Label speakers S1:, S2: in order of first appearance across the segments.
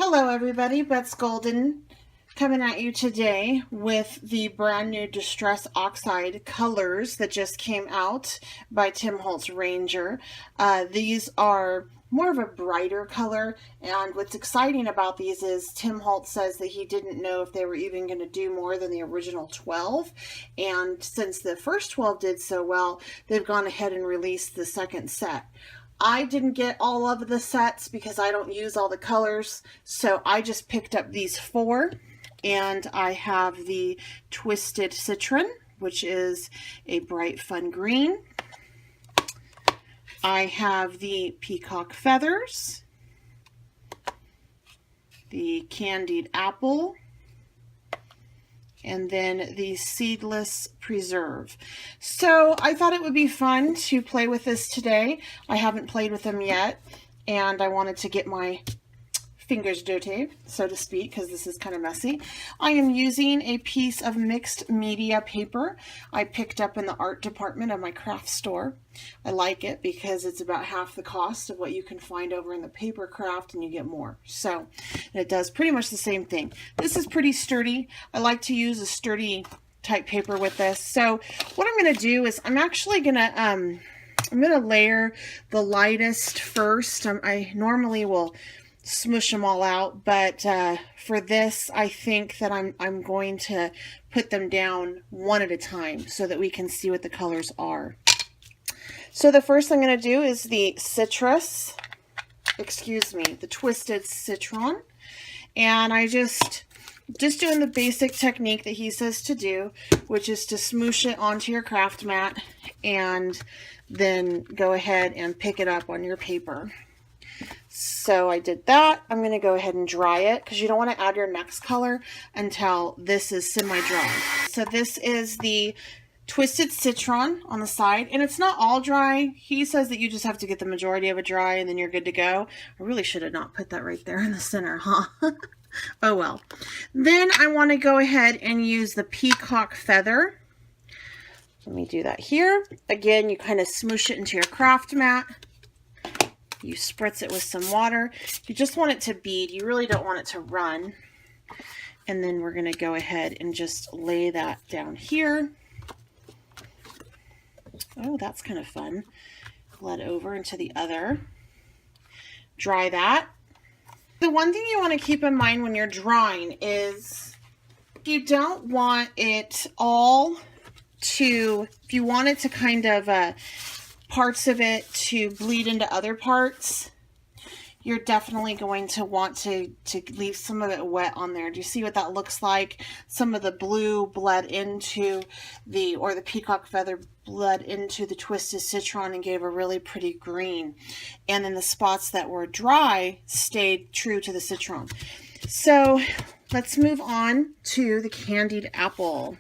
S1: Hello everybody, Beth's Golden coming at you today with the brand new Distress Oxide colors that just came out by Tim Holtz Ranger. These are more of a brighter color, and what's exciting about these is Tim Holtz says that he didn't know if they were even going to do more than the original 12, and since the first 12 did so well, they've gone ahead and released the second set. I didn't get all of the sets because I don't use all the colors, so I just picked up these 4, and I have the Twisted Citron, which is a bright fun green. I have the Peacock Feathers, the Candied Apple, and then the Seedless Preserve. So I thought it would be fun to play with this today. I haven't played with them yet, and I wanted to get my fingers dirty, so to speak, because this is kind of messy. I am using a piece of mixed media paper I picked up in the art department of my craft store. I like it because it's about half the cost of what you can find over in the paper craft, and you get more. So it does pretty much the same thing. This is pretty sturdy. I like to use a sturdy type paper with this. So what I'm going to do is I'm actually going to I'm going to layer the lightest first. I normally will smush them all out, but for this I think that I'm going to put them down one at a time so that we can see what the colors are. So the first thing I'm going to do is the the Twisted Citron, and I just doing the basic technique that he says to do, which is to smoosh it onto your craft mat and then go ahead and pick it up on your paper. So I did that. I'm going to go ahead and dry it because you don't want to add your next color until this is semi-dry. So this is the Twisted Citron on the side, and it's not all dry. He says that you just have to get the majority of it dry and then you're good to go. I really should have not put that right there in the center, huh? Oh well. Then I want to go ahead and use the Peacock Feather. Let me do that here. Again, you kind of smoosh it into your craft mat. You spritz it with some water. You just want it to bead. You really don't want it to run. And then we're going to go ahead and just lay that down here. Oh, that's kind of fun. Bled over into the other. Dry that. The one thing you want to keep in mind when you're drawing is you don't want it all to, if you want it to kind of parts of it to bleed into other parts, you're definitely going to want to leave some of it wet on there. Do you see what that looks like? Some of the blue bled into the Peacock Feather bled into the Twisted Citron and gave a really pretty green. And then the spots that were dry stayed true to the citron. So let's move on to the Candied Apple.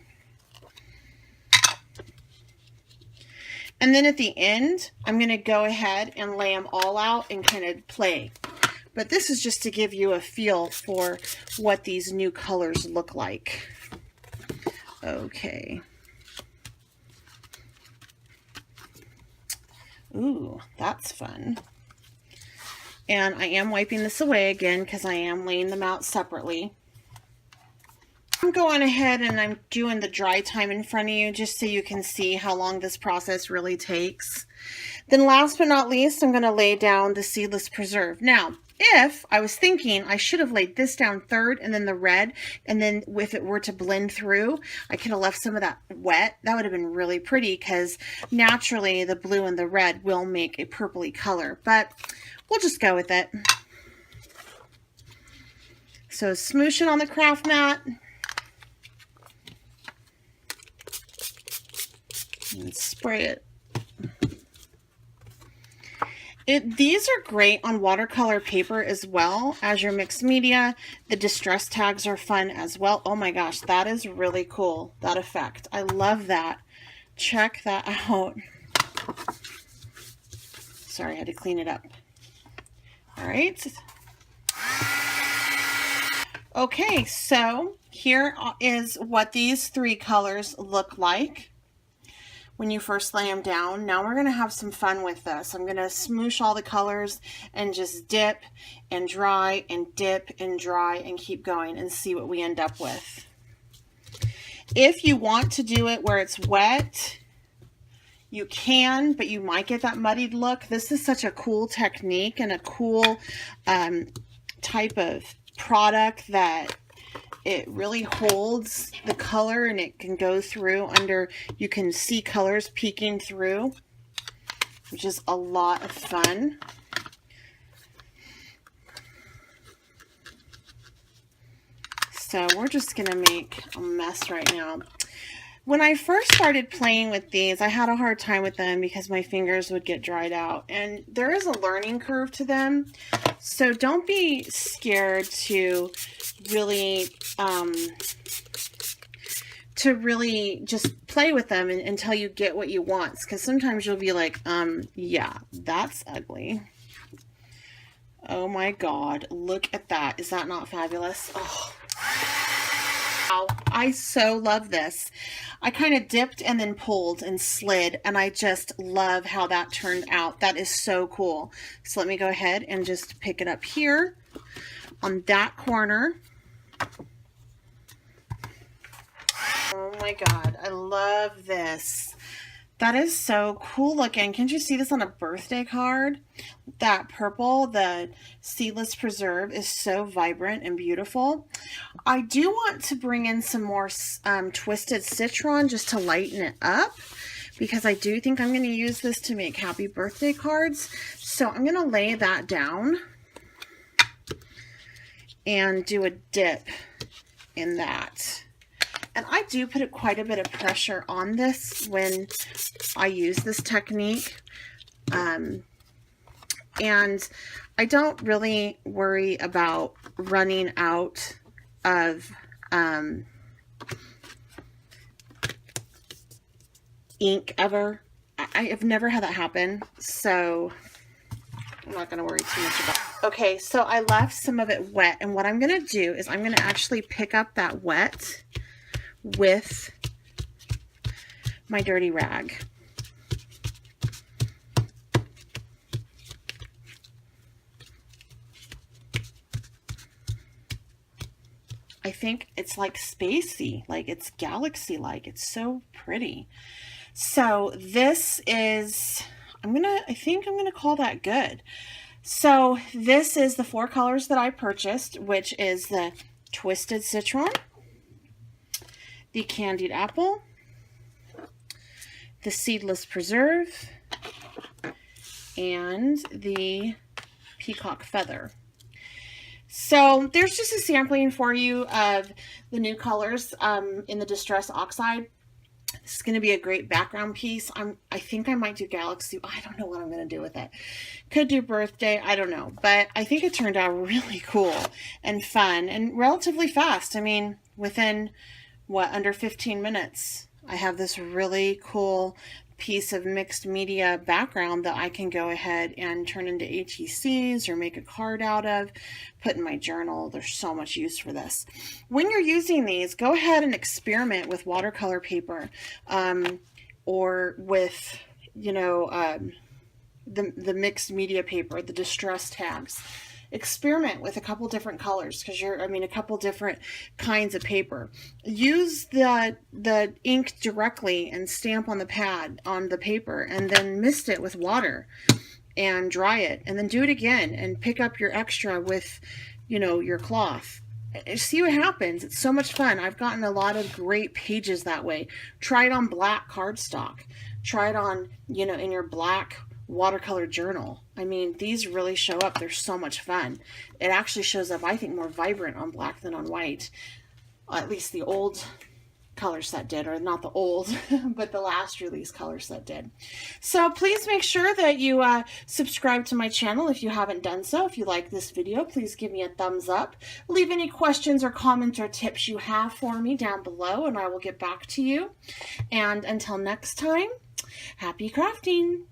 S1: And then at the end, I'm going to go ahead and lay them all out and kind of play. But this is just to give you a feel for what these new colors look like. Okay. Ooh, that's fun. And I am wiping this away again because I am laying them out separately. I'm going ahead and I'm doing the dry time in front of you just so you can see how long this process really takes. Then last but not least, I'm going to lay down the Seedless Preserve. Now, if I was thinking I should have laid this down third and then the red, and then if it were to blend through, I could have left some of that wet. That would have been really pretty because naturally the blue and the red will make a purpley color, but we'll just go with it. So smoosh it on the craft mat. And spray it. These are great on watercolor paper as well as your mixed media. The distress tags are fun as well. Oh my gosh, that is really cool, that effect. I love that. Check that out. Sorry, I had to clean it up. All right. Okay, so here is what these 3 colors look like. when you first lay them down. Now we're going to have some fun with this. I'm going to smoosh all the colors and just dip and dry and dip and dry and keep going and see what we end up with. If you want to do it where it's wet, you can, but you might get that muddied look. This is such a cool technique and a cool type of product that it really holds the color and it can go through under, you can see colors peeking through, which is a lot of fun. So we're just going to make a mess right now. When I first started playing with these, I had a hard time with them because my fingers would get dried out. And there is a learning curve to them. So don't be scared to really just play with them until you get what you want. Because sometimes you'll be like, yeah, that's ugly. Oh my God, look at that. Is that not fabulous? Oh. Wow, I so love this. I kind of dipped and then pulled and slid, and I just love how that turned out. That is so cool. So let me go ahead and just pick it up here on that corner. Oh my God, I love this. That is so cool looking. Can't you see this on a birthday card? That purple, the seedless preserve, is so vibrant and beautiful. I do want to bring in some more twisted citron just to lighten it up, because I do think I'm going to use this to make happy birthday cards. So I'm going to lay that down and do a dip in that. And I do put quite a bit of pressure on this when I use this technique. And I don't really worry about running out of ink ever. I have never had that happen, so I'm not going to worry too much about it. Okay, so I left some of it wet, and what I'm going to do is I'm going to actually pick up that wet with my dirty rag. I think it's like spacey, like it's galaxy-like. It's so pretty. So this is, I think I'm gonna call that good. So this is the 4 colors that I purchased, which is the Twisted Citron, the Candied Apple, the Seedless Preserve, and the Peacock Feather. So there's just a sampling for you of the new colors in the Distress Oxide. This is going to be a great background piece. I think I might do Galaxy. I don't know what I'm going to do with it. Could do birthday. I don't know. But I think it turned out really cool and fun and relatively fast. I mean, within, what, under 15 minutes, I have this really cool piece of mixed media background that I can go ahead and turn into ATCs or make a card out of, put in my journal. There's so much use for this. When you're using these, go ahead and experiment with watercolor paper or with, you know, the mixed media paper, the distress tags. Experiment with a couple different colors, because a couple different kinds of paper. Use the ink directly and stamp on the pad on the paper, and then mist it with water and dry it, and then do it again and pick up your extra with, you know, your cloth. See what happens. It's so much fun. I've gotten a lot of great pages that way. Try it on black cardstock. Try it on, you know, in your black watercolor journal. I mean, these really show up. They're so much fun. It actually shows up, I think, more vibrant on black than on white. At least the old color set did, or not the old, but the last release color set did. So please make sure that you subscribe to my channel if you haven't done so. If you like this video, please give me a thumbs up. Leave any questions or comments or tips you have for me down below, and I will get back to you. And until next time, happy crafting!